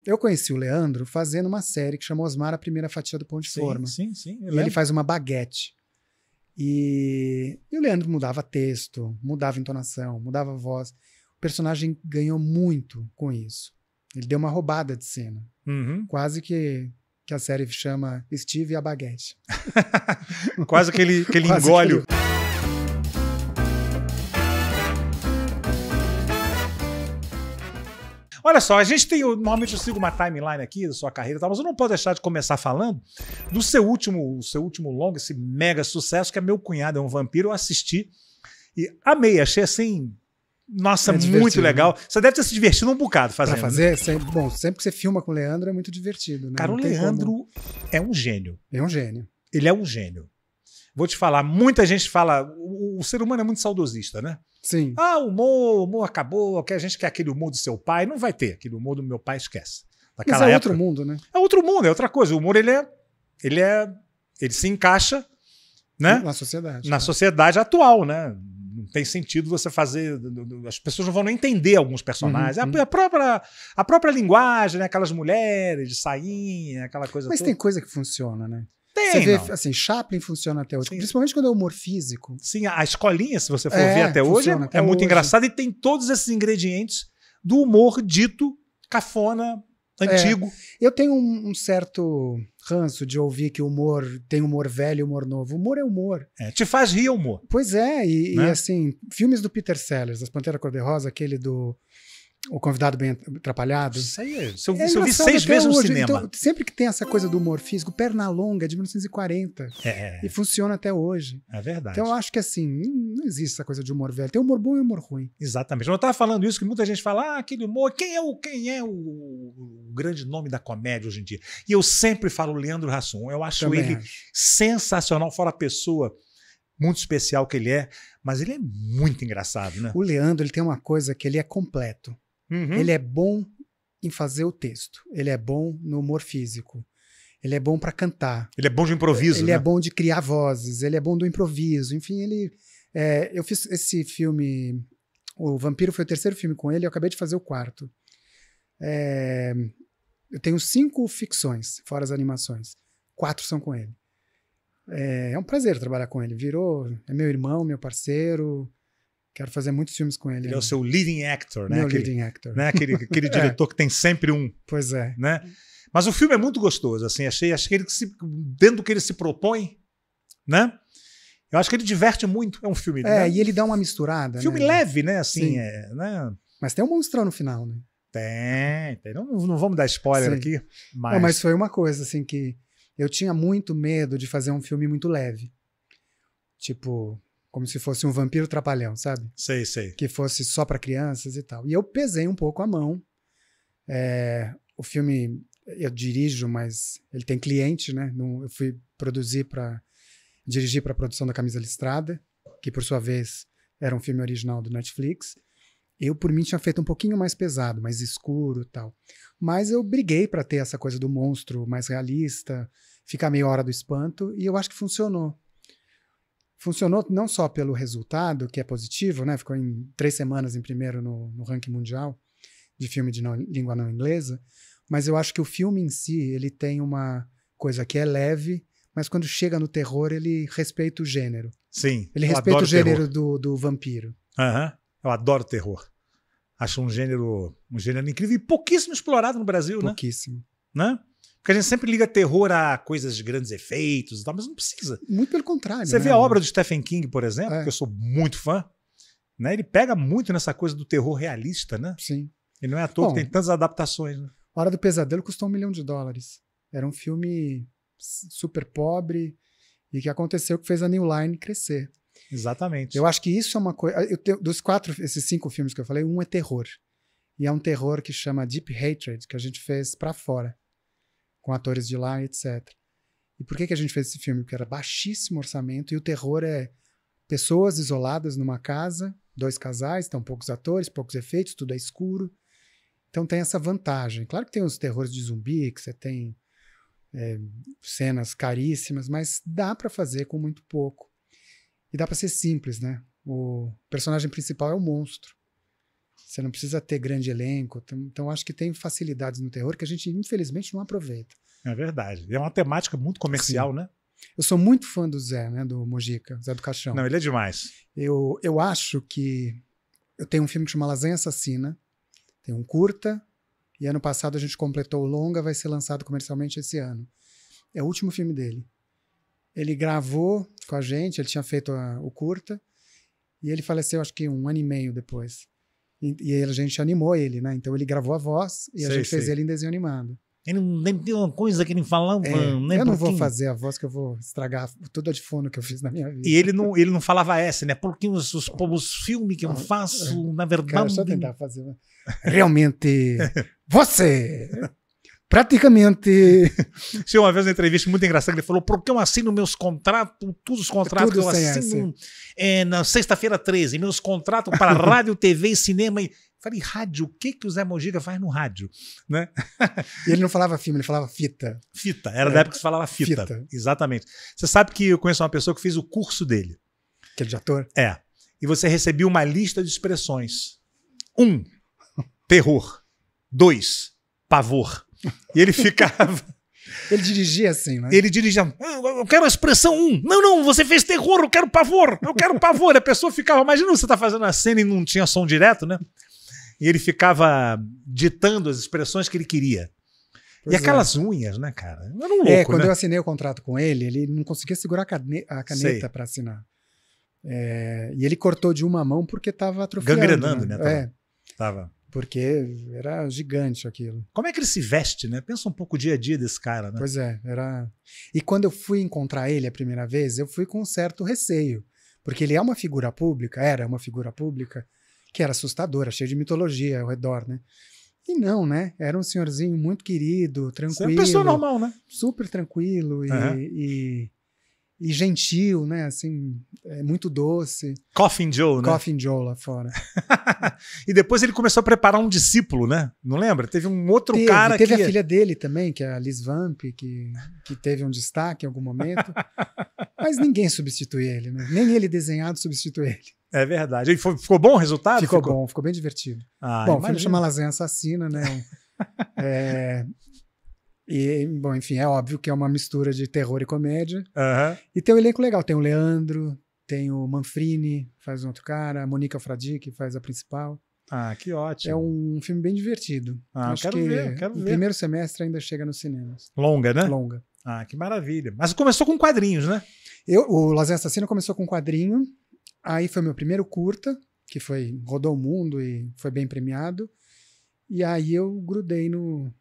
Eu conheci o Leandro fazendo uma série que chamou Osmar, a primeira fatia do pão de forma. Sim, sim. E ele faz uma baguete. E o Leandro mudava texto, mudava entonação, mudava voz. O personagem ganhou muito com isso. Ele deu uma roubada de cena. Quase que a série chama Steve e a Baguete. Quase que ele Quase engole. que Olha só, a gente tem, normalmente eu sigo uma timeline aqui da sua carreira, mas eu não posso deixar de começar falando do seu último longa, esse mega sucesso, que é Meu Cunhado é um Vampiro. Eu assisti e amei, achei assim, nossa, muito legal. Você deve ter se divertido um bocado fazendo. Pra fazer, bom, sempre que você filma com o Leandro é muito divertido. Né? Cara, o Leandro é um gênio. É um gênio. Ele é um gênio. Vou te falar, muita gente fala, o ser humano é muito saudosista, né? Sim. Ah, o humor acabou, a gente quer aquele humor do seu pai. Não vai ter, aquele humor do meu pai, esquece. Mas é outro mundo, né? É outro mundo, é outra coisa. O humor, ele se encaixa, né? Na sociedade. Na sociedade atual, né? Não tem sentido você fazer... As pessoas não vão nem entender alguns personagens. A própria linguagem, né? Aquelas mulheres de sainha, aquela coisa Mas toda. tem coisa que funciona, né? Tem, você vê, não. assim, Chaplin funciona até hoje. Sim. Principalmente quando é humor físico. Sim, a escolinha, se você for ver até hoje, é muito engraçada e tem todos esses ingredientes do humor dito cafona, antigo. Eu tenho um certo ranço de ouvir que o humor tem humor velho e humor novo. Humor é humor. Te faz rir o humor. Pois é, e Né? assim, filmes do Peter Sellers, das Pantera Cor-de-Rosa, aquele do O Convidado Bem Atrapalhado. Isso aí, eu vi engraçado 6 até vezes no hoje. cinema. Então, sempre que tem essa coisa do humor físico, Pernalonga, de 1940. E funciona até hoje. É verdade. Então eu acho que assim, não existe essa coisa de humor velho. Tem humor bom e humor ruim. Exatamente. Eu estava falando isso, que muita gente fala, aquele humor, quem é o grande nome da comédia hoje em dia? E eu sempre falo Leandro Hassum. Eu acho Também ele acho. sensacional, fora a pessoa muito especial que ele é, mas ele é muito engraçado, né? O Leandro, ele tem uma coisa que ele é completo. Ele é bom em fazer o texto. Ele é bom no humor físico. Ele é bom para cantar. Ele é bom de improviso, Ele né? é bom de criar vozes. Ele é bom do improviso. Enfim, eu fiz esse filme... O Vampiro foi o 3º filme com ele. Eu acabei de fazer o 4º. Eu tenho 5 ficções, fora as animações. 4 são com ele. É um prazer trabalhar com ele. É meu irmão, meu parceiro... Quero fazer muitos filmes com ele. Ele é o seu leading actor, né? Meu leading actor. Né? Aquele diretor que tem sempre um. Pois é. Né? Mas o filme é muito gostoso, assim. Achei que ele dentro do que ele se propõe, né? Eu acho que ele diverte muito. É um filme. Né? E ele dá uma misturada. Filme né? leve, né? Assim, Sim. né? Mas tem um monstrão no final, né? Tem. Não vamos dar spoiler aqui. Mas... Não, mas foi uma coisa, assim, que eu tinha muito medo de fazer um filme muito leve. Tipo, como se fosse um Vampiro Trapalhão, sabe? Sei. Que fosse só para crianças e tal. E eu pesei um pouco a mão. O filme eu dirijo, mas ele tem cliente, né? Eu fui dirigir para a produção da Camisa Listrada, que por sua vez era um filme original do Netflix. Eu, por mim, tinha feito um pouquinho mais pesado, mais escuro e tal. Mas eu briguei para ter essa coisa do monstro mais realista, ficar meio Hora do Espanto, e eu acho que funcionou. Funcionou não só pelo resultado, que é positivo, né? Ficou em 3 semanas em primeiro no ranking mundial de filme de língua não inglesa, mas eu acho que o filme em si, ele tem uma coisa que é leve, mas quando chega no terror, ele respeita o gênero. Sim. Ele respeita o gênero do vampiro. Eu adoro terror. Acho um gênero incrível e pouquíssimo explorado no Brasil, Pouquíssimo. Né? Porque a gente sempre liga terror a coisas de grandes efeitos e tal, mas não precisa. Muito pelo contrário. Você vê a obra do Stephen King, por exemplo, que eu sou muito fã, né? Ele pega muito nessa coisa do terror realista, né? Sim. E não é à toa que tem tantas adaptações, né? Hora do Pesadelo custou $1 milhão. Era um filme super pobre e que aconteceu que fez a New Line crescer. Exatamente. Eu acho que isso é uma coisa... esses 5 filmes que eu falei, um é terror. E é um terror que chama Deep Hatred, que a gente fez pra fora, com atores de lá, etc. E por que a gente fez esse filme? Porque era baixíssimo orçamento e o terror é pessoas isoladas numa casa, 2 casais, estão poucos atores, poucos efeitos, tudo é escuro. Então tem essa vantagem. Claro que tem os terrores de zumbi, que você tem cenas caríssimas, mas dá pra fazer com muito pouco. E dá pra ser simples, né? O personagem principal é o monstro. Você não precisa ter grande elenco. Então, acho que tem facilidades no terror que a gente, infelizmente, não aproveita. É verdade. E é uma temática muito comercial, Sim. né? Eu sou muito fã do Zé, né? Do Mojica, Zé do Caixão. Não, ele é demais. Eu acho que... Eu tenho um filme que chama Lasanha Assassina. Tem um curta. E ano passado a gente completou o longa. Vai ser lançado comercialmente esse ano. É o último filme dele. Ele gravou com a gente. Ele tinha feito o curta. E ele faleceu, acho que 1 ano e meio depois. E a gente animou ele, né? Então ele gravou a voz e a gente fez ele em desenho animado. Ele nem tem uma coisa que ele falava. Eu não vou fazer a voz que eu vou estragar toda de fono que eu fiz na minha vida. E ele não falava essa, né? Porque os filmes que eu faço, na verdade. Cara, só tentar fazer. Realmente, você praticamente. Tinha uma vez uma entrevista muito engraçada que ele falou: porque eu assino meus contratos, todos os contratos Tudo que eu sem assino na sexta-feira 13, meus contratos para rádio, TV e cinema. E falei, rádio, o que o Zé Mojica faz no rádio? Né? E ele não falava filme, ele falava fita. Fita, era da época que se falava fita. Exatamente. Você sabe que eu conheço uma pessoa que fez o curso dele. Aquele de ator? É. E você recebia uma lista de expressões. 1, terror. 2, pavor. E ele ficava... Ele dirigia assim, né? Ele dirigia, eu quero a expressão 1. Não, você fez terror, eu quero pavor. Eu quero pavor. A pessoa ficava, imagina você tá fazendo a cena e não tinha som direto, né? E ele ficava ditando as expressões que ele queria. Pois e aquelas unhas, né, cara? Era um louco, quando né? eu assinei o contrato com ele não conseguia segurar a caneta para assinar. E ele cortou de uma mão porque estava atrofiando. Gangrenando, né? Tava. Porque era gigante aquilo. Como é que ele se veste, né? Pensa um pouco o dia a dia desse cara, né? Pois é, era... E quando eu fui encontrar ele a primeira vez, eu fui com um certo receio. Porque ele é uma figura pública, era uma figura pública, que era assustadora, cheia de mitologia ao redor, né? E não, né? Era um senhorzinho muito querido, tranquilo. É uma pessoa normal, né? Super tranquilo e gentil, né? Assim, muito doce. Coffin Joe, né? Coffin Joe lá fora. E depois ele começou a preparar um discípulo, né? Não lembra? Teve um outro cara que... Teve a filha dele também, que é a Liz Vamp, que teve um destaque em algum momento. Mas ninguém substitui ele, né? Nem ele desenhado substitui ele. É verdade. E ficou bom o resultado? Ficou bom, ficou bem divertido. Bom, o filme chama Lasanha Assassina, né? Bom, enfim, é óbvio que é uma mistura de terror e comédia. E tem um elenco legal. Tem o Leandro, tem o Manfrini, faz um outro cara, a Monica Fradi, que faz a principal. Ah, que ótimo. É um filme bem divertido. Acho que quero ver. O primeiro semestre ainda chega nos cinemas. Longa, né? Longa. Ah, que maravilha. Mas começou com quadrinhos, né? O Lasanha Assassina começou com quadrinho. Aí foi meu primeiro curta, que rodou o mundo e foi bem premiado. E aí eu grudei no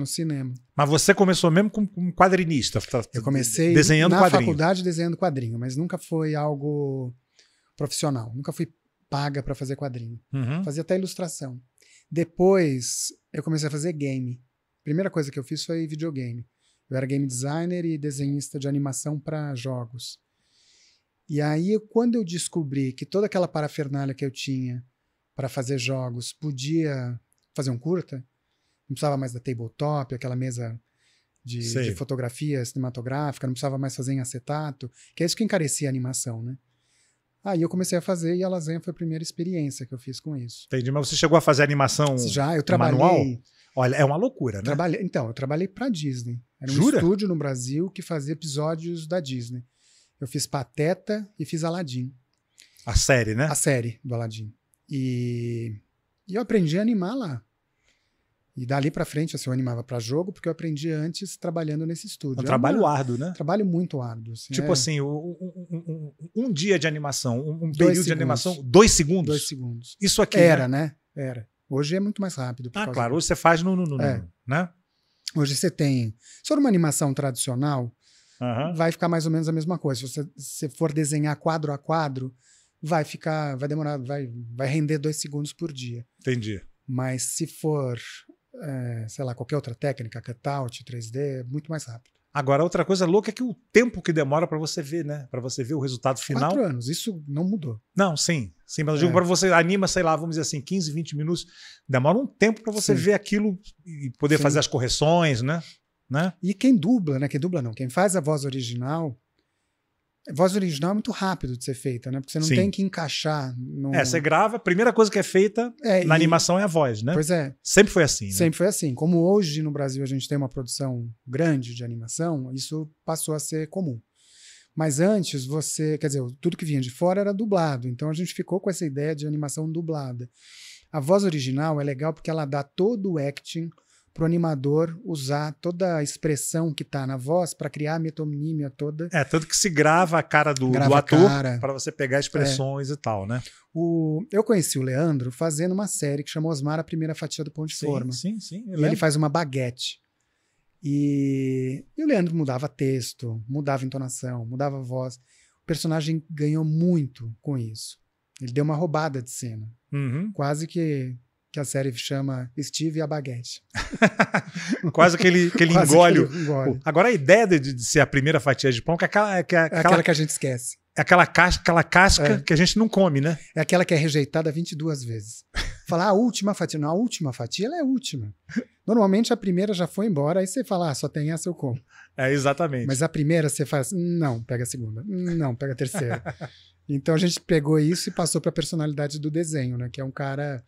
cinema. Mas você começou mesmo como quadrinista? Eu comecei desenhando na quadrinho. faculdade desenhando quadrinho, mas nunca foi algo profissional. Nunca fui paga para fazer quadrinho. Fazia até ilustração. Depois eu comecei a fazer game. A primeira coisa que eu fiz foi videogame. Eu era game designer e desenhista de animação para jogos. E aí, quando eu descobri que toda aquela parafernália que eu tinha para fazer jogos podia fazer um curta, não precisava mais da tabletop, aquela mesa de fotografia cinematográfica, não precisava mais fazer em acetato, que é isso que encarecia a animação, né? Aí eu comecei a fazer e a Lasanha foi a primeira experiência que eu fiz com isso. Entendi, mas você chegou a fazer animação Já, eu trabalhei... manual? Olha, é uma loucura, né? Eu trabalhei para Disney. Era um Jura? estúdio no Brasil que fazia episódios da Disney. Eu fiz Pateta e fiz Aladdin. A série, né? A série do Aladdin. E eu aprendi a animar lá. E dali pra frente, assim, eu animava pra jogo, porque eu aprendi antes trabalhando nesse estúdio. Um trabalho árduo, né? Trabalho muito árduo. Assim, tipo assim, um dia de animação, um período de animação, 2 segundos? 2 segundos. Isso aqui, né? Era. Hoje é muito mais rápido. Claro, hoje você faz né? Hoje você tem... Se for uma animação tradicional, vai ficar mais ou menos a mesma coisa. Se você for desenhar quadro a quadro, vai demorar, vai render 2 segundos por dia. Entendi. Mas se for, sei lá, qualquer outra técnica, cutout, 3D, é muito mais rápido. Agora, outra coisa louca é que o tempo que demora para você ver, né? Para você ver o resultado final. 4 anos, isso não mudou. Não, sim. Sim, mas eu digo para você, anima, sei lá, vamos dizer assim, 15, 20 minutos. Demora um tempo para você ver aquilo e poder fazer as correções, né? E quem dubla, né? Quem dubla não, quem faz a voz original Voz original é muito rápido de ser feita, né? Porque você não Sim. tem que encaixar no... Você grava, a primeira coisa que é feita na animação é a voz, né? Pois é. Sempre foi assim, né? Sempre foi assim. Como hoje no Brasil a gente tem uma produção grande de animação, isso passou a ser comum. Mas antes quer dizer, tudo que vinha de fora era dublado, então a gente ficou com essa ideia de animação dublada. A voz original é legal porque ela dá todo o acting para o animador usar toda a expressão que está na voz para criar a metonímia toda. Tanto que se grava a cara do ator para você pegar expressões e tal, né? Eu conheci o Leandro fazendo uma série que chamou Osmar, a Primeira Fatia do Pão de Forma. Sim. E ele faz uma baguete. E o Leandro mudava texto, mudava entonação, mudava voz. O personagem ganhou muito com isso. Ele deu uma roubada de cena. Uhum. Quase que a série chama Steve e a Baguete. Quase que ele Quase engole. que ele engole. Agora a ideia de ser a primeira fatia de pão é aquela que a gente esquece. É aquela casca que a gente não come, né? É aquela que é rejeitada 22 vezes. Falar a última fatia. Não, a última fatia ela é a última. Normalmente a primeira já foi embora, aí você fala, só tem essa eu como. Exatamente. Mas a primeira você faz, não, pega a segunda. Não, pega a terceira. Então a gente pegou isso e passou para a personalidade do desenho, né? Que é um cara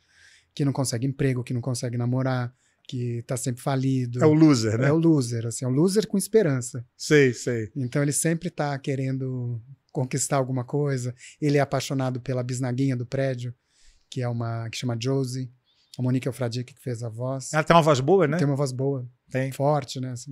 que não consegue emprego, que não consegue namorar, que tá sempre falido. É o loser, né? É o loser, assim, é um loser com esperança. Sei. Então ele sempre tá querendo conquistar alguma coisa. Ele é apaixonado pela bisnaguinha do prédio, que chama Josie. A Monique Eufradique que fez a voz. Ela tem uma voz boa, né? Tem uma voz boa. Tem. Forte, né? Assim.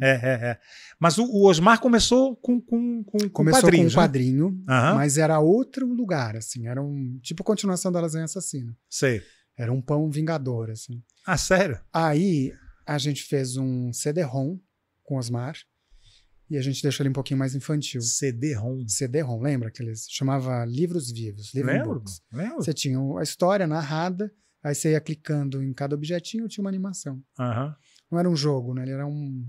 Mas o Osmar começou com quadrinhos, com um quadrinho, Uhum. mas era outro lugar, assim. Era tipo continuação da Lasanha Assassina. Sei. Era um pão vingador, assim. Ah, sério? Aí a gente fez um CD-ROM com o Osmar e a gente deixou ele um pouquinho mais infantil. CD-ROM, lembra? Chamava Livros Vivos. Lembro. Você tinha a história narrada, aí você ia clicando em cada objetinho e tinha uma animação. Uhum. Não era um jogo, né? Ele era um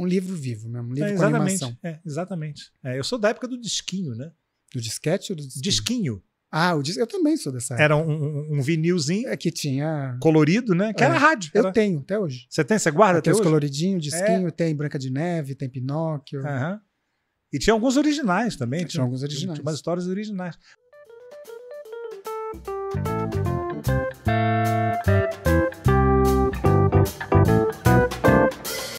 livro vivo mesmo, um livro com animação. Exatamente. Eu sou da época do disquinho, né? Do disquete ou do disquinho? Disquinho. Eu também sou dessa época. Era um vinilzinho que tinha colorido, né? Que era rádio. Eu tenho, até hoje. Você tem? Você guarda até hoje? Tem os coloridinhos, disquinho, tem Branca de Neve, tem Pinóquio. Uhum. E tinha alguns originais também. Tinha alguns originais. Tinha umas histórias originais.